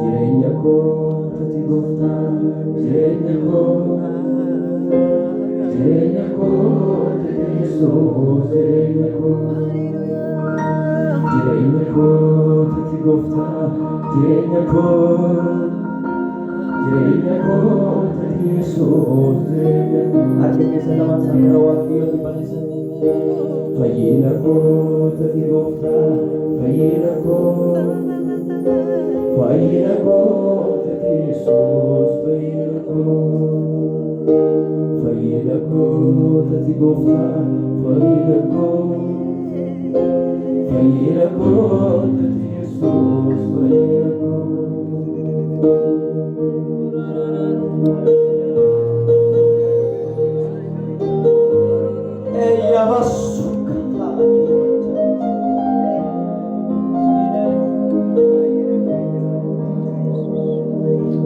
jireenya koo tati gooftaa jireenya koo tati Yesuus jireenya koo tati gooftaa jireenya koo tati Yesuus jireenya koo harka keessa lamaan sana waaqayyoon bal'isan fayyina koo tati gooftaa fayyina koo tati Yesuus fayyina koo tati gooftaa fayyina koo tati Yesuus fayyina koo ella basukata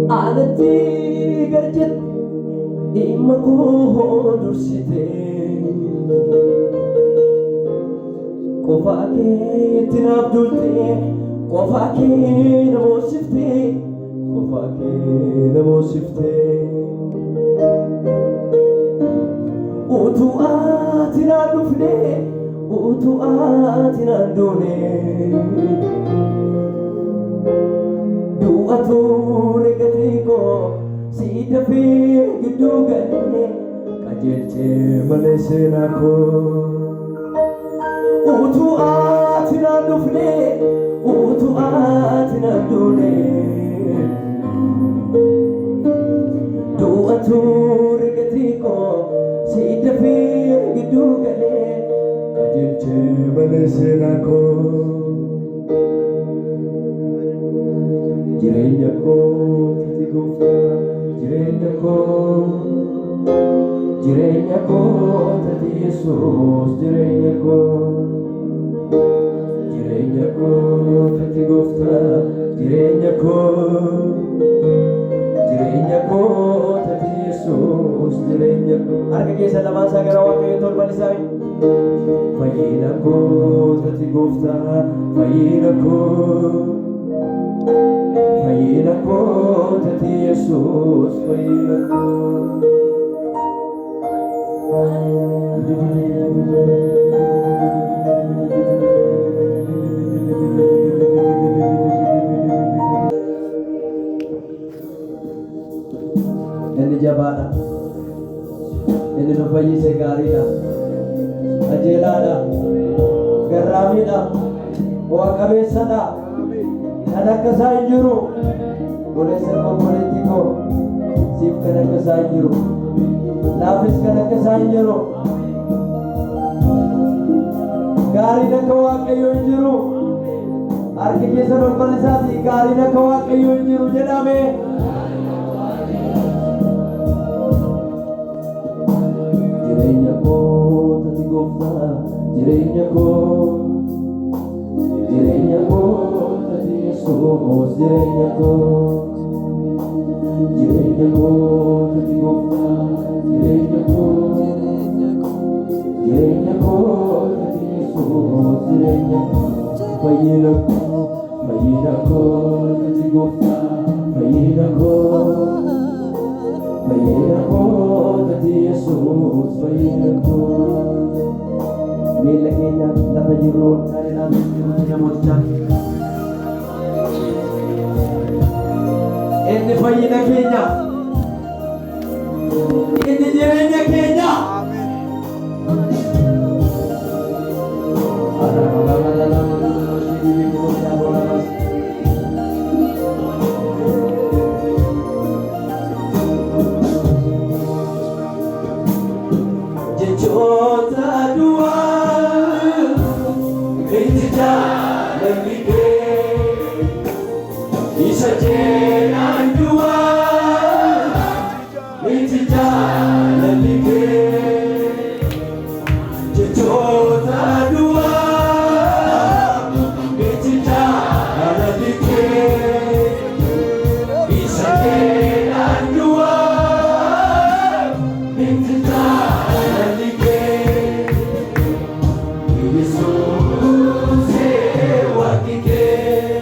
anati garjet imma ko dursite qofa kee tinaaf dulte qofa kee namoosifte utuu aatinaan dhufne utuu aatinaan duune du'atu regatee koo si dafee gidduu galee qajeelchee malee seenaa koo utuu aatinaan dhufne utuu aatinaan duune du'atu regatee koo si dafee gidduu galee qajeelchee malee seenaa koo jireenya koo tati gooftaa jireenya koo tati Yesuus jireenya koo tati gooftaa jireenya koo tati Yesuus jireenya koo harka keessa lamaan isaa gara waaqayyoo torban isaa fayyina koo tati gooftaa fayyina koo tati Yesuus fayyina koo inni jabaadha inni nu fayyise gaariidha qajeelaadha garraamiidha bu'a qabeessadha kan akka isaa hin jiru goleessa obboleettii koo siif kan akka isaa hin jiru naafis kan akka isaa hin jiru gaariin akka waaqayyoo hin jiru harki keessa torban isaatii gaariin akka waaqayyoo hin jiru jedhame jireenya koo tati gooftaa jireenya koo tati Yesuus jireenya koo tati gooftaa jireenya koo tati Yesuus jireenya koo fayyina koo tati gooftaa fayyina koo tati Yesuus fayyina koo miila keenya lafa jirru dhaadhinaan namoota inni fayyina keenya inni jireenya keenya jechoota du'aa itti jaalalli kee isa jeenaan du'aa itti jaalalli kee jechoota du'aa itti jaalalli kee isa jeenaan du'aa itti jaalalli kee Yesuus waqti kee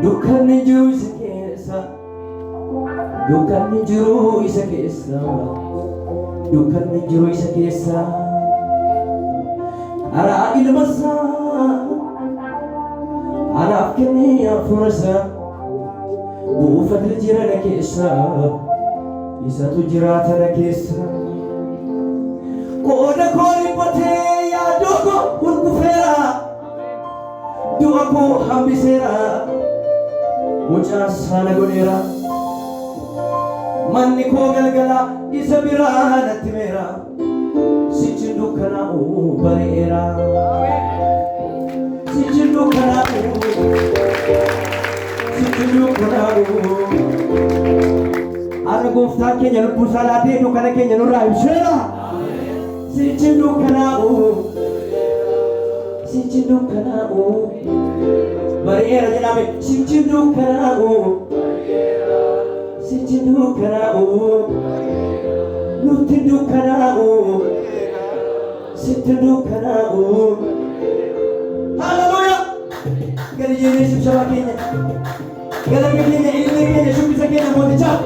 Dukkanni jiru isa keessa, dukkanni jiru isa keessa, dukkanni jiru isa keessa. Karaa ilma isaa anaaf kennee hafuura isaa buufata jira na keessa, isatu jiraata na keessa. Qooda koo dhiphatee yaaduu koo hurgufeera, du'a koo hambiseera. Mucaa sana godheera, manni koo galgala isa biraa natti meera. Sichi dukkanaa'u bari'eera, sichi dukkanaa'u, sichi dukkanaa'u. Har'a gooftaan keenya lubbuu isaa laatee dukkana keenya nurraa ibseera. Sichi dukkanaa'u, sichi dukkanaa'u. Bari'eera jedhame sichi dukkanaa'u, sichi dukkanaa'u, nutti dukkanaa'u, sitti dukkanaa'u. Hallelujah! Gadi jennee sibsabaa keenya, galata keenya, ilmi keenya, shubbisa keenya mootichaaf.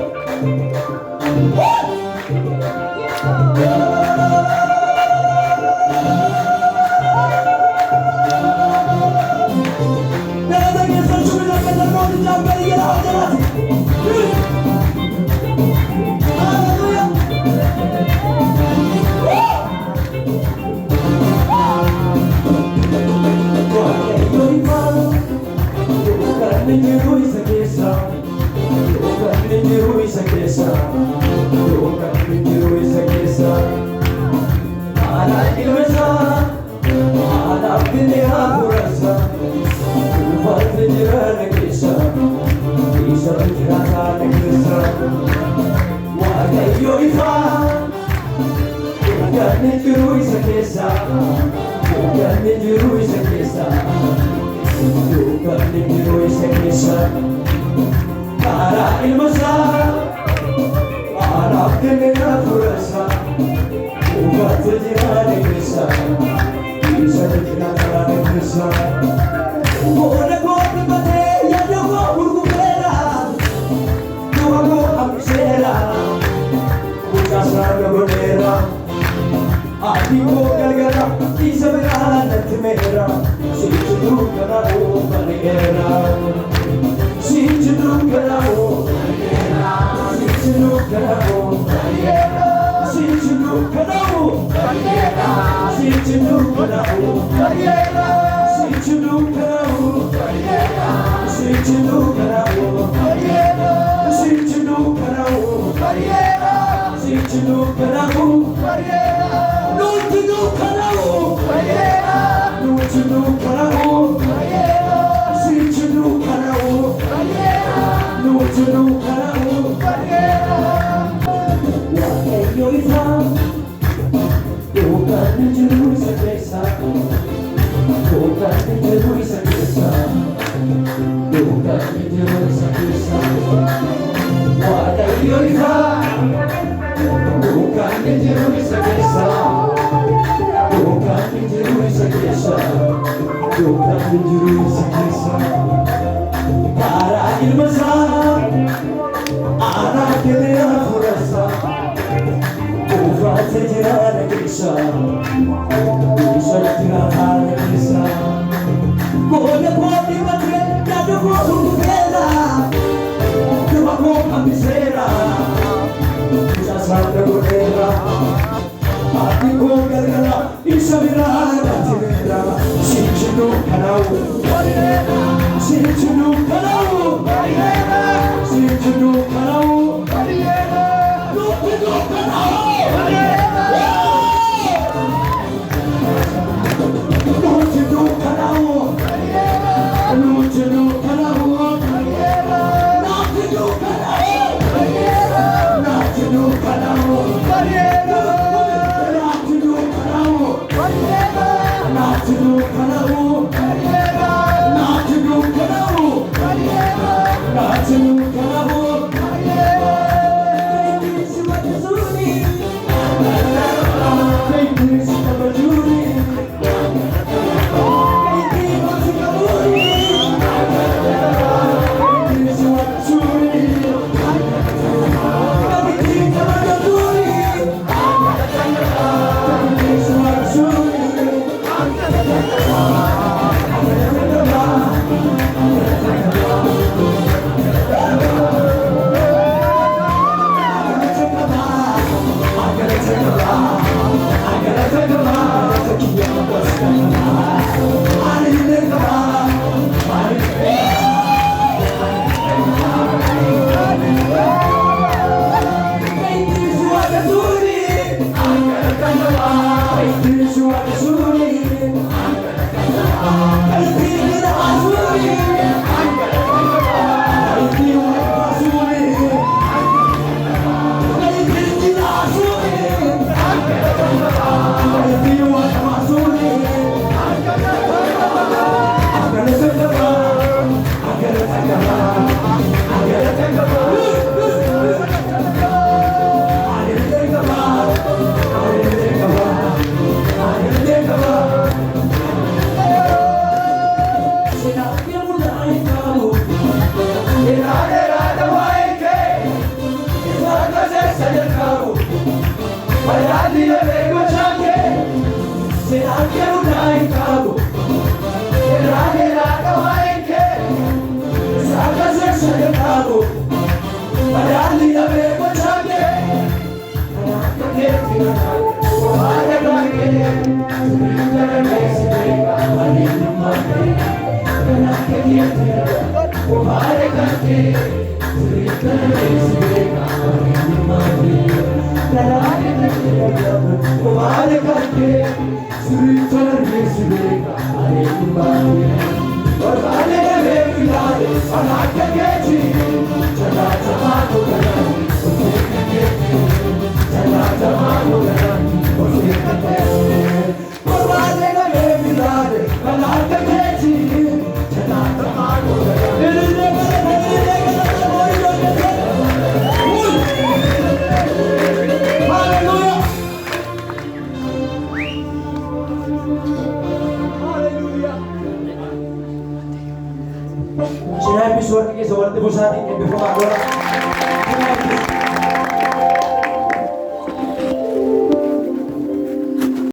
Sinabi suwar kay sa wala mo sa ating ebifumadora.